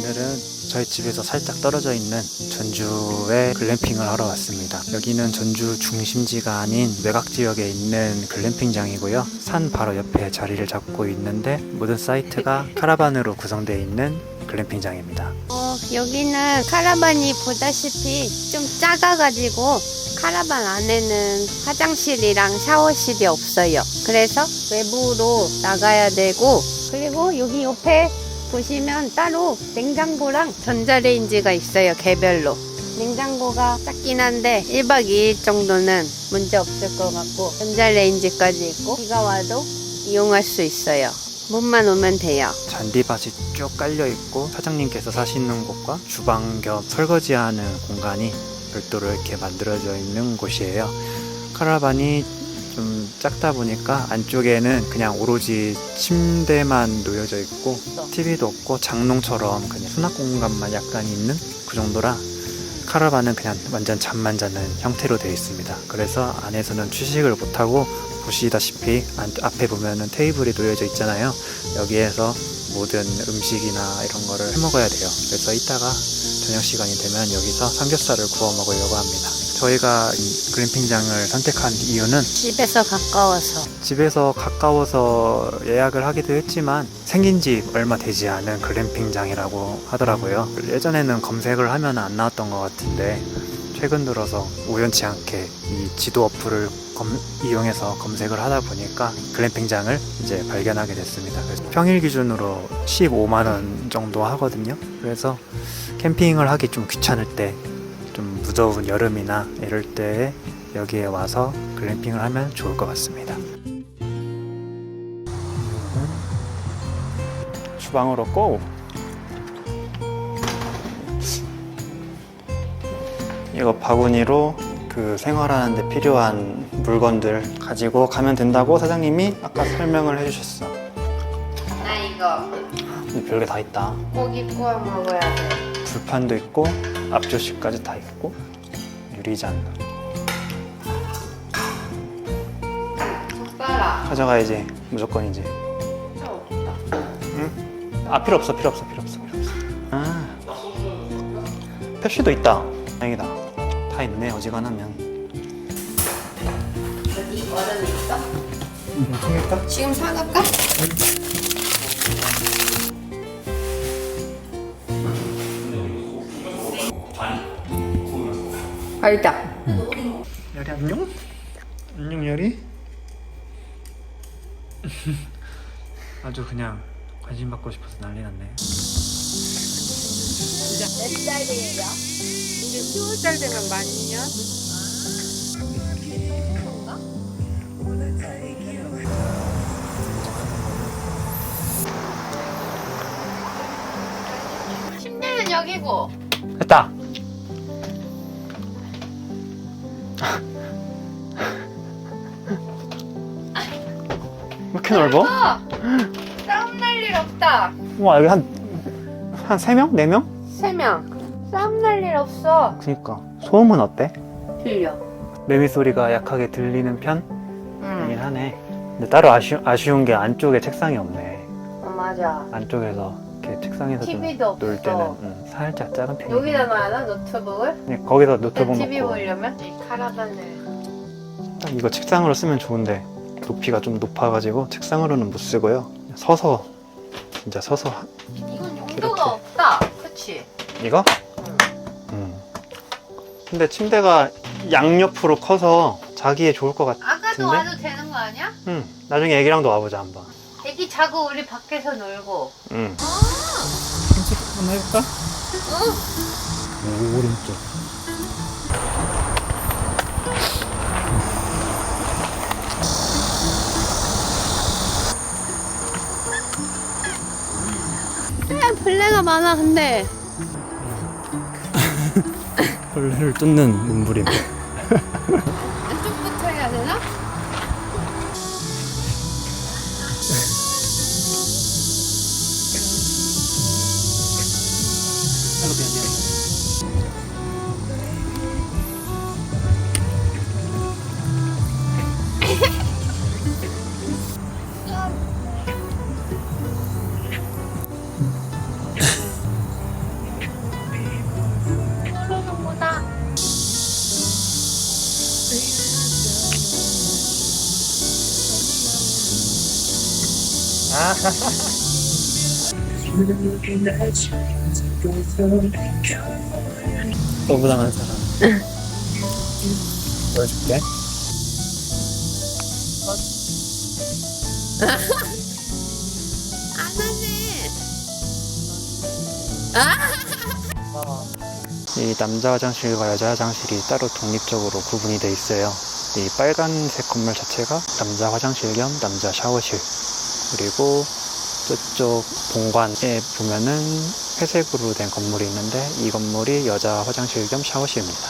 오늘은 저희 집에서 살짝 떨어져 있는 전주에 글램핑을 하러 왔습니다. 여기는 전주 중심지가 아닌 외곽 지역에 있는 글램핑장이고요. 산 바로 옆에 자리를 잡고 있는데 모든 사이트가 카라반으로 구성되어 있는 글램핑장입니다. 여기는 카라반이 보다시피 좀 작아가지고 카라반 안에는 화장실이랑 샤워실이 없어요. 그래서 외부로 나가야 되고, 그리고 여기 옆에 보시면 따로 냉장고랑 전자레인지가 있어요. 개별로. 냉장고가 작긴 한데 1박 2일 정도는 문제 없을 것 같고, 전자레인지까지 있고 비가 와도 이용할 수 있어요. 문만 오면 돼요. 잔디밭이 쭉 깔려있고 사장님께서 사시는 곳과 주방 겸 설거지하는 공간이 별도로 이렇게 만들어져 있는 곳이에요. 카라반이 좀 작다 보니까 안쪽에는 그냥 오로지 침대만 놓여져 있고 TV도 없고 장롱처럼 그냥 수납 공간만 약간 있는 그 정도라 카라반은 그냥 완전 잠만 자는 형태로 되어 있습니다. 그래서 안에서는 취식을 못하고 보시다시피 앞에 보면은 테이블이 놓여져 있잖아요. 여기에서 모든 음식이나 이런 거를 해 먹어야 돼요. 그래서 이따가 저녁 시간이 되면 여기서 삼겹살을 구워 먹으려고 합니다. 저희가 이 글램핑장을 선택한 이유는 집에서 가까워서 예약을 하기도 했지만 생긴 지 얼마 되지 않은 글램핑장이라고 하더라고요. 예전에는 검색을 하면 안 나왔던 것 같은데 최근 들어서 우연치 않게 이 지도 어플을 이용해서 검색을 하다 보니까 글램핑장을 이제 발견하게 됐습니다. 그래서 평일 기준으로 15만원 정도 하거든요. 그래서 캠핑을 하기 좀 귀찮을 때, 좀 무더운 여름이나 이럴 때 여기에 와서 글램핑을 하면 좋을 것 같습니다. 주방으로 고! 이거 바구니로 그 생활하는데 필요한 물건들 가지고 가면 된다고 사장님이 아까 설명을 해주셨어. 나 이거 근데 별게 다 있다. 고기 구워 먹어야 돼. 불판도 있고 앞조식까지 다 있고 유리잔 젓가락 가져가야지. 무조건이지. 필요 없다. 아 필요 없어. 아 펩시도 있다. 다행이다. 다 있네. 어지간하면. 어디 얼음 있어? 통일까? 지금 사갈까? 있다. 열이 안녕? 안녕 열이? 아주 그냥 관심 받고 싶어서 난리 났네. 몇 살이에요? 이제 10살 되면 만년? 그런가? 10년은 여기고. 됐다. 왜 이렇게 넓어? 싸움 날 일 없다. 와 여기 한 3명? 4명? 3명. 싸움 날 일 없어. 그니까 소음은 어때? 들려. 매미 소리가 약하게 들리는 편이긴 응. 하네. 근데 따로 아쉬운 게 안쪽에 책상이 없네. 맞아. 안쪽에서 이렇게 책상에서 좀 TV도 놀 없어. 때는 살짝 작은 편이야. 여기다 놔야 하나? 노트북을? 그냥 거기서 노트북 TV 놓고 보려면? 이 카라반을. 딱 이거 책상으로 쓰면 좋은데 높이가 좀 높아가지고 책상으로는 못 쓰고요. 서서 진짜 서서 이건 용도가 이렇게. 없다. 그치? 이거? 응. 근데 침대가 양옆으로 커서 자기에 좋을 것 같은데? 아까도 와도 되는 거 아니야? 나중에 애기랑도 와보자 한번. 애기 자고 우리 밖에서 놀고. 산책 한번 해볼까? 오른쪽. 벌레가 많아 근데. 벌레를 쫓는 몸부림. 왼쪽부터 해야 되나? 너무당한 사람. 보여줄게. 안 하네. 이 남자 화장실과 여자 화장실이 따로 독립적으로 구분이 돼 있어요. 이 빨간색 건물 자체가 남자 화장실 겸 남자 샤워실. 그리고 저쪽 본관에 보면은 회색으로 된 건물이 있는데 이 건물이 여자 화장실 겸 샤워실입니다.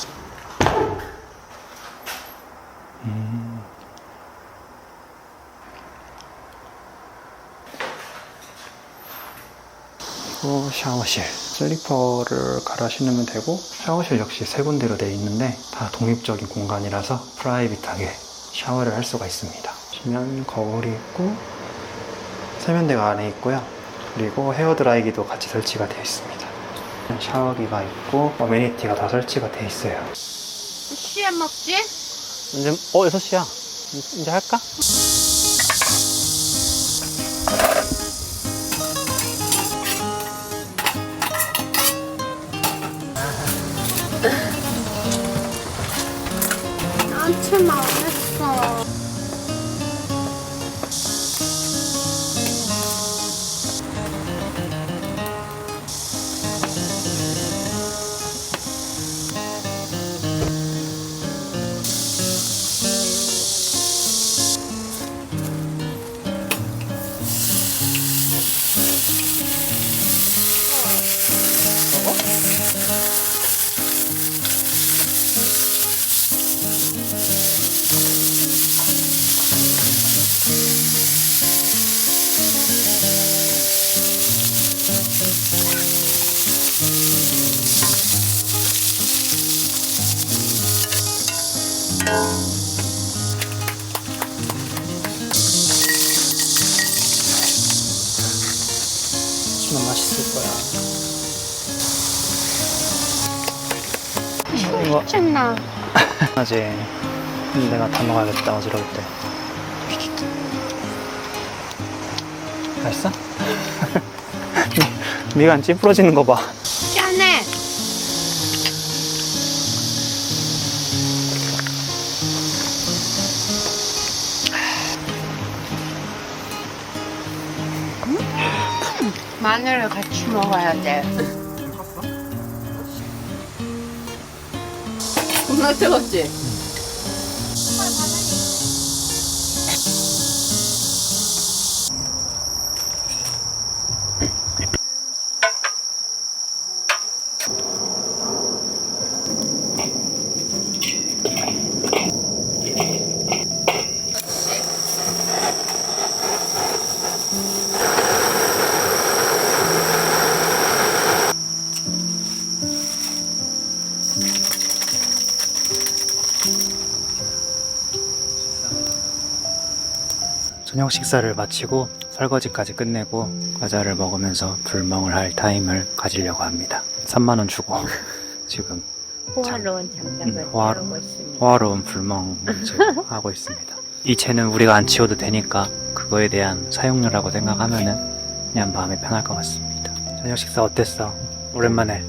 그리고 샤워실. 슬리퍼를 갈아 신으면 되고 샤워실 역시 세 군데로 되어 있는데 다 독립적인 공간이라서 프라이빗하게 샤워를 할 수가 있습니다. 보시면 거울이 있고 세면대가 안에 있고요. 그리고 헤어드라이기도 같이 설치가 되어 있습니다. 샤워기가 있고 어메니티가 다 설치가 되어 있어요. 시에 먹지? 이제 6시야. 이제 할까? 나한테는 안 했어. 정말 맛있을 거야. 이거 괜찮나? 아직 내가 다 먹어야겠다. 어지러울 때. 맛있어? 미간 찌푸러지는 거 봐. 짠해. 마늘을 같이 먹어야 돼. 겁나 뜨겁지? 저녁 식사를 마치고 설거지까지 끝내고 과자를 먹으면서 불멍을 할 타임을 가지려고 합니다. 3만원 주고 지금 호화로운 장작을 하고 있습니다. 호화로운 불멍을 지금 하고 있습니다. 이 채는 우리가 안 치워도 되니까 그거에 대한 사용료라고 생각하면은 그냥 마음이 편할 것 같습니다. 저녁 식사 어땠어? 오랜만에.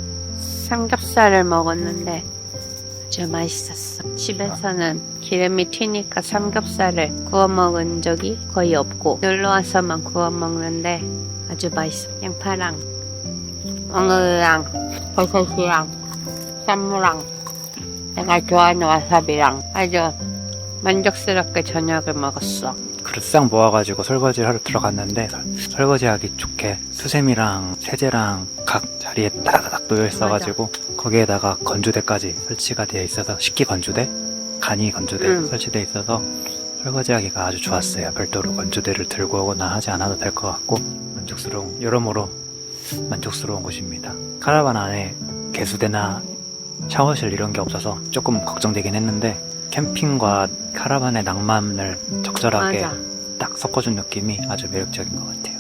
삼겹살을 먹었는데 아주 맛있었어. 집에서는 기름이 튀니까 삼겹살을 구워 먹은 적이 거의 없고 놀러와서만 구워 먹는데 아주 맛있어. 양파랑 엉어랑 버섯이랑 쌈무랑 내가 좋아하는 와사비랑 아주 만족스럽게 저녁을 먹었어. 그릇상 모아가지고 설거지를 하러 들어갔는데 설거지하기 좋게 수세미랑 세제랑 각 자리에 따다닥 놓여 있어가지고 거기에다가 건조대까지 설치가 되어 있어서 식기 건조대, 간이 건조대 설치되어 있어서 설거지하기가 아주 좋았어요. 별도로 건조대를 들고 오거나 하지 않아도 될 것 같고 여러모로 만족스러운 곳입니다. 카라반 안에 개수대나 샤워실 이런 게 없어서 조금 걱정되긴 했는데 캠핑과 카라반의 낭만을 적절하게 맞아. 딱 섞어준 느낌이 아주 매력적인 것 같아요.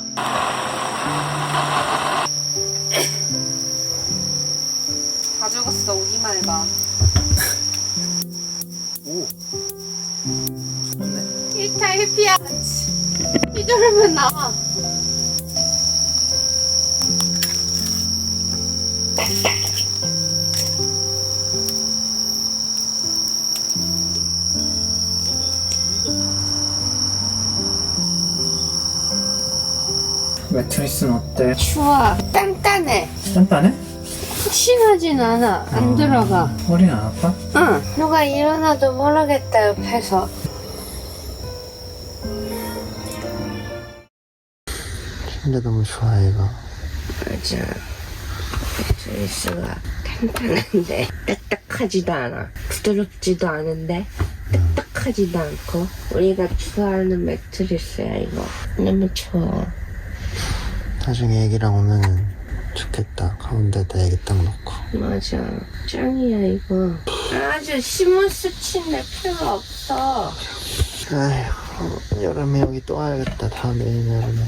다 죽었어. 오기만 해봐. 오, 좋네. 일타 해피야. 이 정도면 나와. 매트리스는 어때? 좋아. 단단해. 단단해? 푹신하진 않아. 안 들어가. 허리는 안 아파? 응. 누가 일어나도 모르겠다 옆에서. 근데 너무 좋아 이거. 맞아. 매트리스가 탄탄한데 딱딱하지도 않아. 부드럽지도 않은데 딱딱하지도 않고 우리가 좋아하는 매트리스야 이거. 너무 좋아. 나중에 애기랑 오면은 좋겠다. 가운데다 애기 딱 놓고. 맞아. 짱이야 이거. 아주 시무스친데 필요 없어. 아휴, 여름에 여기 또 와야겠다. 다음 내년 여름에.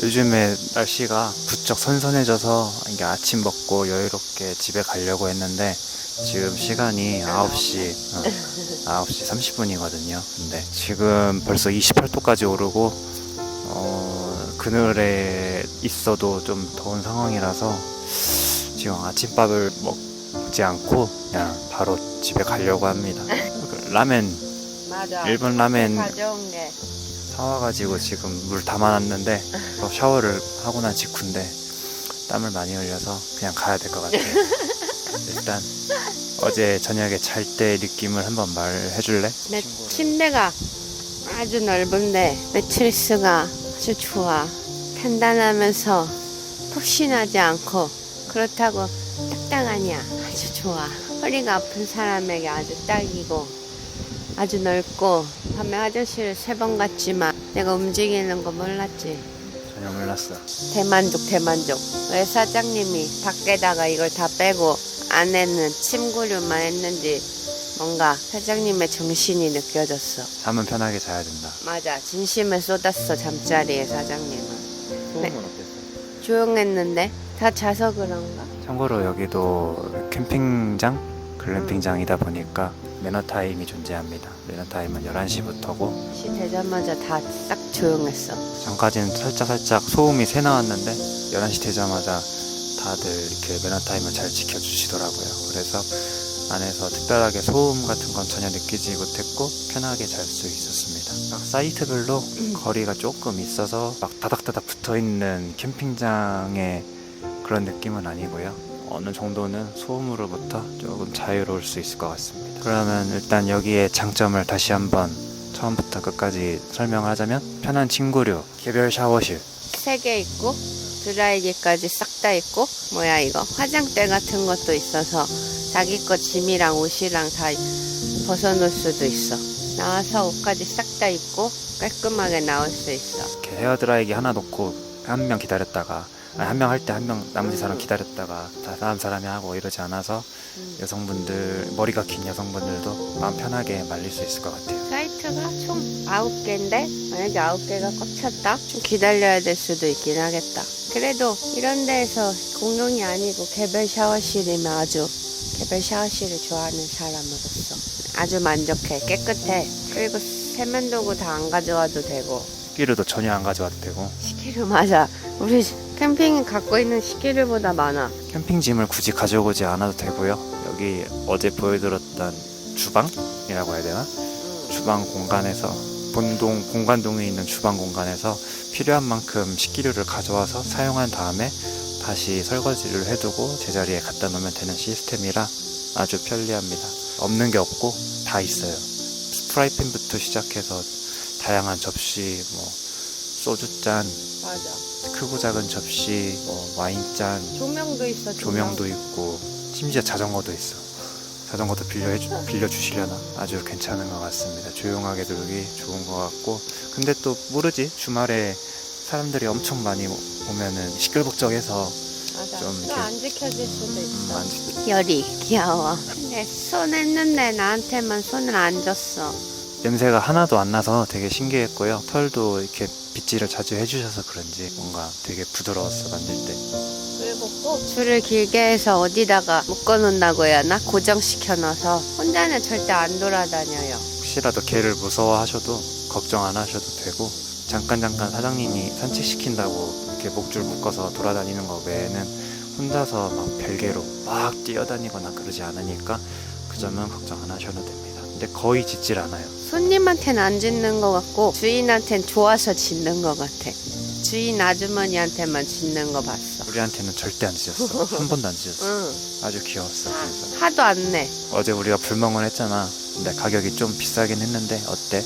요즘에 날씨가 부쩍 선선해져서 이게 아침 먹고 여유롭게 집에 가려고 했는데 지금 시간이 9시 9시 30분이거든요. 근데 지금 벌써 28도까지 오르고 그늘에 있어도 좀 더운 상황이라서 지금 아침밥을 먹지 않고 그냥 바로 집에 가려고 합니다. 라멘, 맞아. 일본 라멘 가져온 게. 사와가지고 지금 물 담아놨는데 샤워를 하고 난 직후인데 땀을 많이 흘려서 그냥 가야 될 것 같아요. 일단 어제 저녁에 잘 때 느낌을 한번 말해줄래? 내 침대가 아주 넓은데 매트리스가 아주 좋아. 단단하면서 푹신하지 않고 그렇다고 딱딱하냐. 아주 좋아. 허리가 아픈 사람에게 아주 딱이고 아주 넓고 밤에 화장실을 3번 갔지만 내가 움직이는 거 몰랐지. 전혀 몰랐어. 대만족. 왜 사장님이 밖에다가 이걸 다 빼고 안에는 침구류만 했는지 뭔가 사장님의 정신이 느껴졌어. 잠은 편하게 자야 된다. 맞아. 진심을 쏟았어 잠자리에 사장님은. 소음은 어땠어? 조용했는데 다 자서 그런가? 참고로 여기도 캠핑장? 글램핑장이다 보니까 매너타임이 존재합니다. 매너타임은 11시부터고 시 되자마자 다 싹 조용했어. 전까지는 살짝 소음이 새 나왔는데 11시 되자마자 다들 이렇게 매너타임을 잘 지켜주시더라고요. 그래서 안에서 특별하게 소음 같은 건 전혀 느끼지 못했고 편하게 잘 수 있었습니다. 각 사이트별로 거리가 조금 있어서 막 다닥다닥 붙어있는 캠핑장의 그런 느낌은 아니고요. 어느 정도는 소음으로부터 조금 자유로울 수 있을 것 같습니다. 그러면 일단 여기의 장점을 다시 한번 처음부터 끝까지 설명하자면 편한 침구류, 개별 샤워실, 3개 있고 드라이기까지 싹 다 있고 뭐야 이거 화장대 같은 것도 있어서 자기 거 짐이랑 옷이랑 다 벗어놓을 수도 있어. 나와서 옷까지 싹 다 입고 깔끔하게 나올 수 있어. 이렇게 헤어드라이기 하나 놓고 한 명 기다렸다가 한 명 할 때 한 명 나머지 사람 기다렸다가 다음 사람이 하고 이러지 않아서 여성분들, 머리가 긴 여성분들도 마음 편하게 말릴 수 있을 것 같아요. 사이트가 총 9개인데 만약에 9개가 꽉 찼다? 좀 기다려야 될 수도 있긴 하겠다. 그래도 이런 데에서 공용이 아니고 개별 샤워실이면 아주 개별 샤워실을 좋아하는 사람으로서 아주 만족해. 깨끗해. 그리고 세면도구 다 안 가져와도 되고 식기류도 전혀 안 가져와도 되고 식기류 맞아. 우리 캠핑이 갖고 있는 식기류보다 많아. 캠핑짐을 굳이 가져오지 않아도 되고요. 여기 어제 보여드렸던 주방이라고 해야 되나? 주방 공간에서 본동 공간동에 있는 주방 공간에서 필요한 만큼 식기류를 가져와서 사용한 다음에 다시 설거지를 해두고 제자리에 갖다 놓으면 되는 시스템이라 아주 편리합니다. 없는 게 없고 다 있어요. 프라이팬부터 시작해서 다양한 접시, 소주잔, 맞아. 크고 작은 접시, 와인잔, 조명도 있어. 조명도 있고 심지어 자전거도 있어. 자전거도 빌려주시려나? 아주 괜찮은 것 같습니다. 조용하게 놀기 좋은 것 같고 근데 또 모르지 주말에 사람들이 엄청 많이 오면은 시끌벅적해서 맞아. 좀 또 이렇게 안 지켜질 수도 있어. 안 지- 열이 귀여워. 근데 손 했는데 나한테만 손을 안 줬어. 냄새가 하나도 안 나서 되게 신기했고요. 털도 이렇게 빗질을 자주 해주셔서 그런지 뭔가 되게 부드러웠어 만질 때. 그리고 꼭 줄을 길게 해서 어디다가 묶어놓는다고 해야 하나? 고정시켜놔서 혼자는 절대 안 돌아다녀요. 혹시라도 개를 무서워하셔도 걱정 안 하셔도 되고, 잠깐 사장님이 산책시킨다고 이렇게 목줄 묶어서 돌아다니는 거 외에는 혼자서 막 별개로 막 뛰어다니거나 그러지 않으니까 그 점은 걱정 안 하셔도 됩니다. 근데 거의 짖질 않아요. 손님한테는 안 짖는 것 같고 주인한테는 좋아서 짖는 것 같아. 주인 아주머니한테만 짖는 거 봤어. 우리한테는 절대 안 짖었어. 한 번도 안 짖었어. 응. 아주 귀여웠어. 그래서 하도 안 내. 어제 우리가 불멍을 했잖아. 근데 가격이 좀 비싸긴 했는데 어때?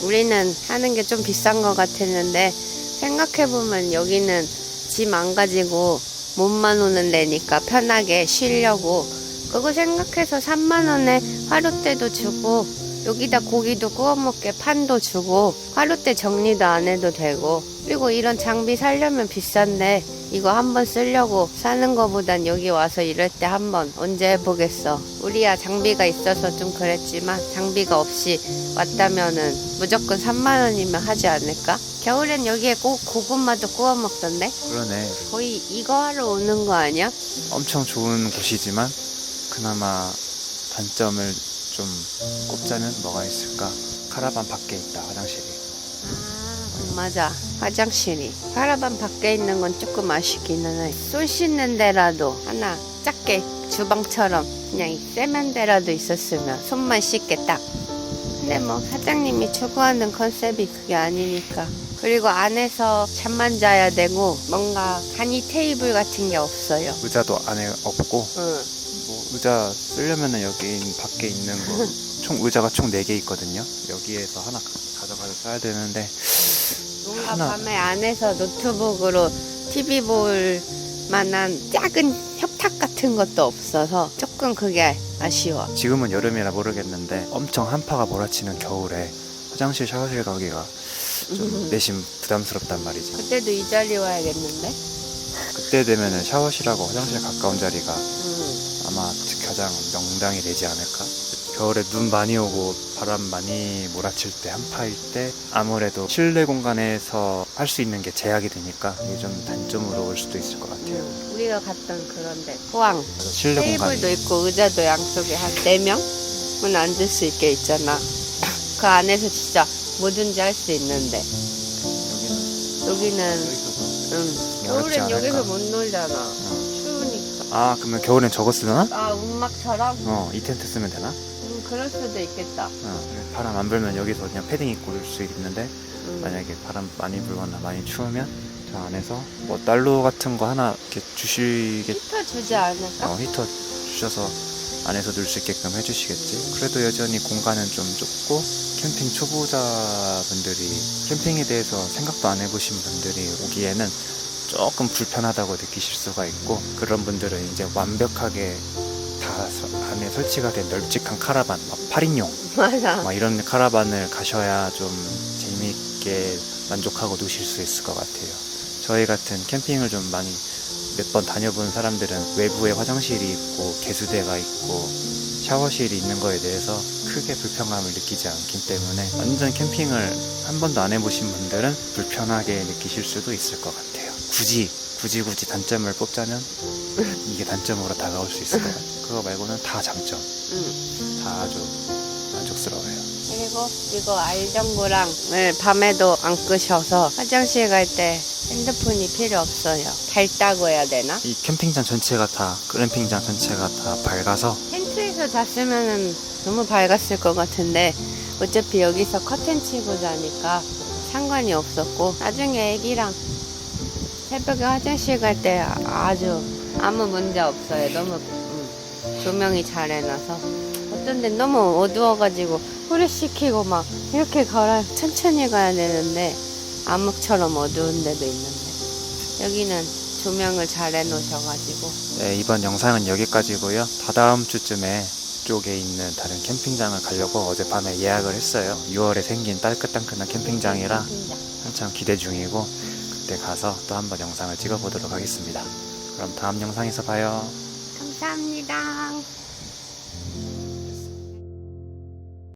우리는 하는 게 좀 비싼 것 같았는데 생각해보면 여기는 짐 안 가지고 몸만 오는 데니까 편하게 쉬려고 그거 생각해서 3만 원에 화롯대도 주고 여기다 고기도 구워 먹게 판도 주고 화롯대 정리도 안 해도 되고 그리고 이런 장비 사려면 비싼데 이거 한번 쓰려고 사는 거보단 여기 와서 이럴 때 한번 언제 해보겠어. 우리야 장비가 있어서 좀 그랬지만 장비가 없이 왔다면은 무조건 3만 원이면 하지 않을까? 겨울엔 여기에 꼭 고구마도 구워 먹던데? 그러네. 거의 이거 하러 오는 거 아니야? 엄청 좋은 곳이지만 그나마 단점을 좀 꼽자면 뭐가 있을까? 카라반 밖에 있다, 화장실이. 맞아. 화장실이. 카라반 밖에 있는 건 조금 아쉽기는 해. 손 씻는 데라도 하나 작게 주방처럼 그냥 세면대라도 있었으면 손만 씻겠다. 근데 뭐 사장님이 추구하는 컨셉이 그게 아니니까. 그리고 안에서 잠만 자야 되고 뭔가 간이 테이블 같은 게 없어요. 의자도 안에 없고, 응. 뭐 의자 쓰려면은 여기 밖에 있는 거, 의자가 총 4개 있거든요. 여기에서 하나 가져가서 써야 되는데, 뭔가 하나. 밤에 안에서 노트북으로 TV 볼 만한 작은 협탁 같은 것도 없어서 조금 그게 아쉬워. 지금은 여름이라 모르겠는데 엄청 한파가 몰아치는 겨울에 화장실 샤워실 가기가 좀 내심 부담스럽단 말이지. 그때도 이 자리 와야겠는데? 그때 되면은 샤워실하고 화장실 가까운 자리가 응. 아마 가장 명당이 되지 않을까? 겨울에 눈 많이 오고 바람 많이 몰아칠 때, 한파일 때 아무래도 실내 공간에서 할 수 있는 게 제약이 되니까 이게 좀 단점으로 올 수도 있을 것 같아요. 우리가 갔던 그런데 포항 실내 공간이 테이블도 있고 의자도 양쪽에 한 4명은 앉을 수 있게 있잖아. 그 안에서 진짜 뭐든지 할 수 있는데 여기는 어렵지 겨울엔 않을까? 여기서 못 놀잖아. 추우니까. 아, 그러면 겨울엔 저거 쓰나? 아, 움막처럼? 이 텐트 쓰면 되나? 그럴 수도 있겠다. 바람 안 불면 여기서 그냥 패딩 입고 놀 수 있는데 만약에 바람 많이 불거나 많이 추우면 저 안에서 뭐 난로 같은 거 하나 이렇게 주시겠 히터 주지 않을까? 히터 주셔서 안에서 놀 수 있게끔 해주시겠지. 그래도 여전히 공간은 좀 좁고 캠핑 초보자분들이 캠핑에 대해서 생각도 안 해보신 분들이 오기에는 조금 불편하다고 느끼실 수가 있고, 그런 분들은 이제 완벽하게 다 안에 설치가 된 널찍한 카라반, 막 8인용 맞아. 막 이런 카라반을 가셔야 좀 재미있게 만족하고 노실 수 있을 것 같아요. 저희 같은 캠핑을 좀 많이 몇 번 다녀본 사람들은 외부에 화장실이 있고 개수대가 있고 샤워실이 있는 거에 대해서 크게 불편감을 느끼지 않기 때문에 완전 캠핑을 한 번도 안 해보신 분들은 불편하게 느끼실 수도 있을 것 같아요. 굳이 단점을 뽑자면 이게 단점으로 다가올 수 있을 것 같아요. 그거 말고는 다 장점. 다 아주 만족스러워요. 그리고 이거 알전구랑을 밤에도 안 끄셔서 화장실 갈 때 핸드폰이 필요 없어요. 밝다고 해야 되나? 이 캠핑장 전체가 다, 글램핑장 전체가 다 밝아서 텐트에서 잤으면 너무 밝았을 것 같은데 어차피 여기서 커튼 치고 자니까 상관이 없었고, 나중에 애기랑 새벽에 화장실 갈 때 아주 아무 문제 없어요. 너무 조명이 잘 해놔서. 어떤 데는 너무 어두워가지고 후레시키고 막 이렇게 천천히 가야 되는데 암흑처럼 어두운 데도 있는데 여기는 조명을 잘 해놓으셔가지고. 네, 이번 영상은 여기까지고요. 다다음 주쯤에 쪽에 있는 다른 캠핑장을 가려고 어젯밤에 예약을 했어요. 6월에 생긴 따끈따끈한 캠핑장이라 한참 기대 중이고, 그때 가서 또 한번 영상을 찍어보도록 하겠습니다. 그럼 다음 영상에서 봐요. 감사합니다.